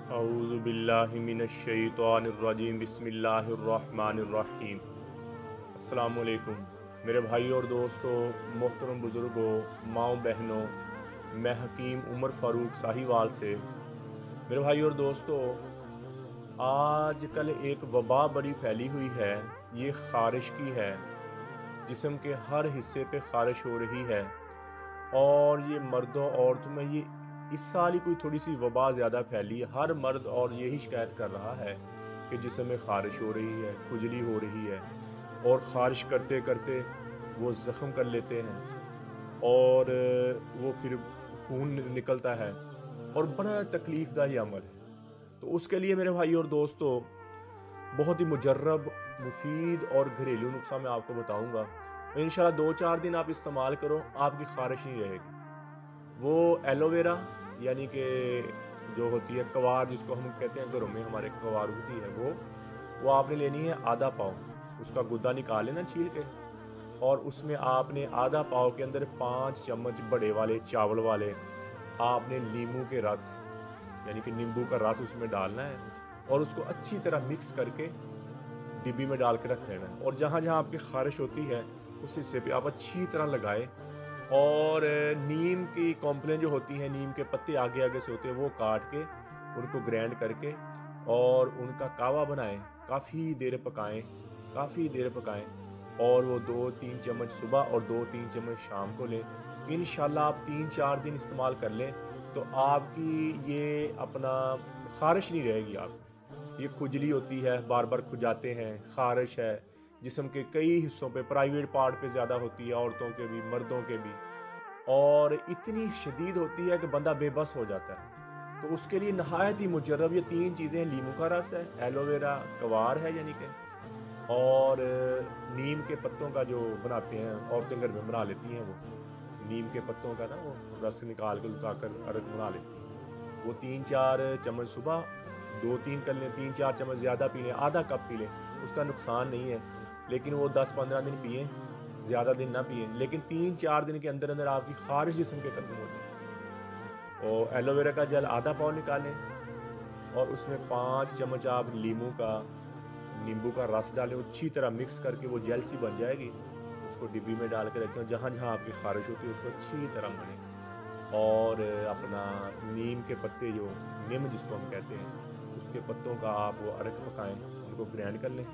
اعوذ باللہ من الشیطان الرجیم بسم اللہ الرحمن الرحیم۔ السلام علیکم میرے بھائی اور دوستو، محترم بزرگوں، ماؤں بہنوں، میں حکیم عمر فاروق ساہیوال سے۔ میرے بھائی اور دوستو، آج کل ایک وبا بڑی پھیلی ہوئی ہے، یہ خارش کی ہے۔ جسم کے ہر حصے پہ خارش ہو رہی ہے، اور یہ مردوں عورتوں میں یہ اس سال ہی کوئی تھوڑی سی وبا زیادہ پھیلی ہے۔ ہر مرد اور یہی شکایت کر رہا ہے کہ جسم میں خارش ہو رہی ہے، کھجلی ہو رہی ہے، اور خارش کرتے کرتے وہ زخم کر لیتے ہیں اور وہ پھر خون نکلتا ہے، اور بڑا تکلیف دہ یہ عمل ہے۔ تو اس کے لیے میرے بھائی اور دوستو، بہت ہی مجرب، مفید اور گھریلو نسخہ میں آپ کو بتاؤں گا۔ انشاءاللہ 2-4 دن آپ استعمال کرو، آپ کی خارش نہیں رہے گی۔ وہ ایلو ویرا یعنی کہ جو ہوتی ہے کوار، جس کو ہم کہتے ہیں گھروں میں ہمارے کوار ہوتی ہے، وہ آپ نے لینی ہے آدھا پاؤ۔ اس کا گدا نکال لینا چھیل کے، اور اس میں آپ نے آدھا پاؤ کے اندر 5 چمچ بڑے والے چاول والے آپ نے لیموں کے رس یعنی کہ نیمبو کا رس اس میں ڈالنا ہے، اور اس کو اچھی طرح مکس کر کے ڈبی میں ڈال کے رکھ لینا ہے۔ اور جہاں جہاں آپ کی خارش ہوتی ہے اس حصے پہ آپ اچھی طرح لگائے، اور نیم کی کمپلیں جو ہوتی ہیں، نیم کے پتے آگے آگے سے ہوتے ہیں، وہ کاٹ کے ان کو گرینڈ کر کے اور ان کا کعوہ بنائیں، کافی دیر پکائیں، اور وہ 2-3 چمچ صبح اور 2-3 چمچ شام کو لیں۔ انشاءاللہ آپ 3-4 دن استعمال کر لیں تو آپ کی یہ اپنا خارش نہیں رہے گی۔ آپ یہ کھجلی ہوتی ہے، بار بار کھجاتے ہیں، خارش ہے، جسم کے کئی حصوں پہ، پرائیویٹ پارٹ پہ زیادہ ہوتی ہے، عورتوں کے بھی مردوں کے بھی، اور اتنی شدید ہوتی ہے کہ بندہ بے بس ہو جاتا ہے۔ تو اس کے لیے نہایت ہی مجرب یہ 3 چیزیں، لیموں کا رس ہے، ایلو ویرا کوار ہے یعنی کہ، اور نیم کے پتوں کا جو بناتے ہیں عورتیں گھر میں بنا لیتی ہیں، وہ نیم کے پتوں کا نا وہ رس نکال کے لکا کر عرق بنا لیتی ہیں، وہ 3-4 چمچ صبح، 2-3 کر لیں، 3-4 چمچ زیادہ پی لیں، آدھا کپ پی لیں، اس کا نقصان نہیں ہے، لیکن وہ 10-15 دن پئیں، زیادہ دن نہ پئیں، لیکن 3-4 دن کے اندر اندر آپ کی خارش جسم کے ختم ہو جائے۔ اور ایلو ویرا کا جل آدھا پاؤ نکالیں، اور اس میں 5 چمچ آپ نیمبو کا رس ڈالیں، اچھی طرح مکس کر کے وہ جیل سی بن جائے گی، اس کو ڈبی میں ڈال کے رکھیں، جہاں جہاں آپ کی خارش ہوتی ہے اس کو اچھی طرح ملیں، اور اپنا نیم کے پتے جو نیم جس کو ہم کہتے ہیں، اس کے پتوں کا آپ وہ عرق پکائیں، ان کو گرینڈ کر لیں،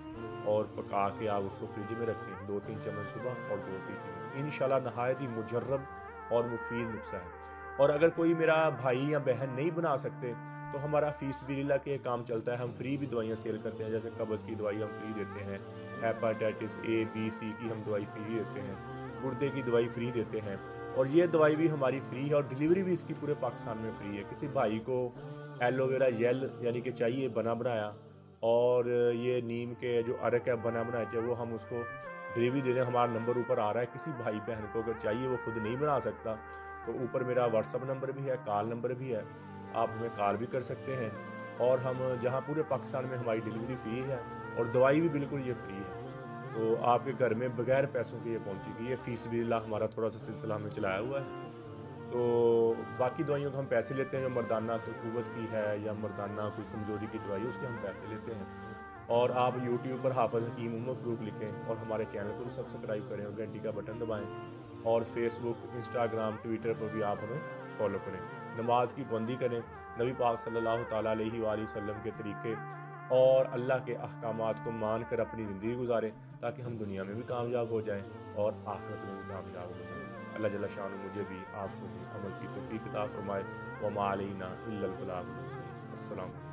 اور پکا کے آپ اس کو فریج میں رکھیں، 2-3 چمچ صبح اور 2-3 چمچ۔ انشاءاللہ نہایت ہی مجرب اور مفید نسخہ ہے۔ اور اگر کوئی میرا بھائی یا بہن نہیں بنا سکتے تو ہمارا فی سبیل اللہ کے کام چلتا ہے، ہم فری بھی دوائیاں سیل کرتے ہیں، جیسے قبض کی دوائی ہم فری دیتے ہیں، ہیپاٹائٹس A B C کی ہم دوائی فری دیتے ہیں، گردے کی دوائی فری دیتے ہیں، اور یہ دوائی بھی ہماری فری ہے، اور ڈیلیوری بھی اس کی پورے پاکستان میں فری ہے۔ کسی بھائی کو ایلو ویرا جیل یعنی کہ چاہیے بنا بنایا، اور یہ نیم کے جو عرق ہے بنا بنایا چاہیے، وہ ہم اس کو ڈیلیوری دے دیں، ہمارا نمبر اوپر آ رہا ہے۔ کسی بھائی بہن کو اگر چاہیے، وہ خود نہیں بنا سکتا، تو اوپر میرا واٹس ایپ نمبر بھی ہے، کال نمبر بھی ہے، آپ ہمیں کال بھی کر سکتے ہیں، اور ہم جہاں پورے پاکستان میں ہماری ڈیلیوری فری ہے، اور دوائی بھی بالکل یہ فری ہے، تو آپ کے گھر میں بغیر پیسوں کے یہ پہنچے گی۔ یہ فی سبیل اللہ ہمارا تھوڑا سا سلسلہ ہمیں چلایا ہوا ہے۔ تو باقی دوائیوں کو ہم پیسے لیتے ہیں، جو مردانہ تو قوت کی ہے یا مردانہ کوئی کمزوری کی دوائی، اس کے ہم پیسے لیتے ہیں۔ اور آپ یوٹیوب پر حافظ حکیم عمر فاروق لکھیں، اور ہمارے چینل کو بھی سبسکرائب کریں، اور گھنٹی کا بٹن دبائیں، اور فیس بک، انسٹاگرام، ٹویٹر پر بھی آپ ہمیں فالو کریں۔ نماز کی پابندی کریں، نبی پاک صلی اللہ تعالیٰ علیہ وآلہ وسلم کے طریقے اور اللہ کے احکامات کو مان کر اپنی زندگی گزاریں، تاکہ ہم دنیا میں بھی کامیاب ہو جائیں اور آخرت میں بھی کامیاب ہو جائیں۔ اللہ جل شانہ مجھے بھی آپ کو بھی عمل کی توفیق عطا فرمائے۔ وما علینا الا البلاغ۔ السلام علیکم۔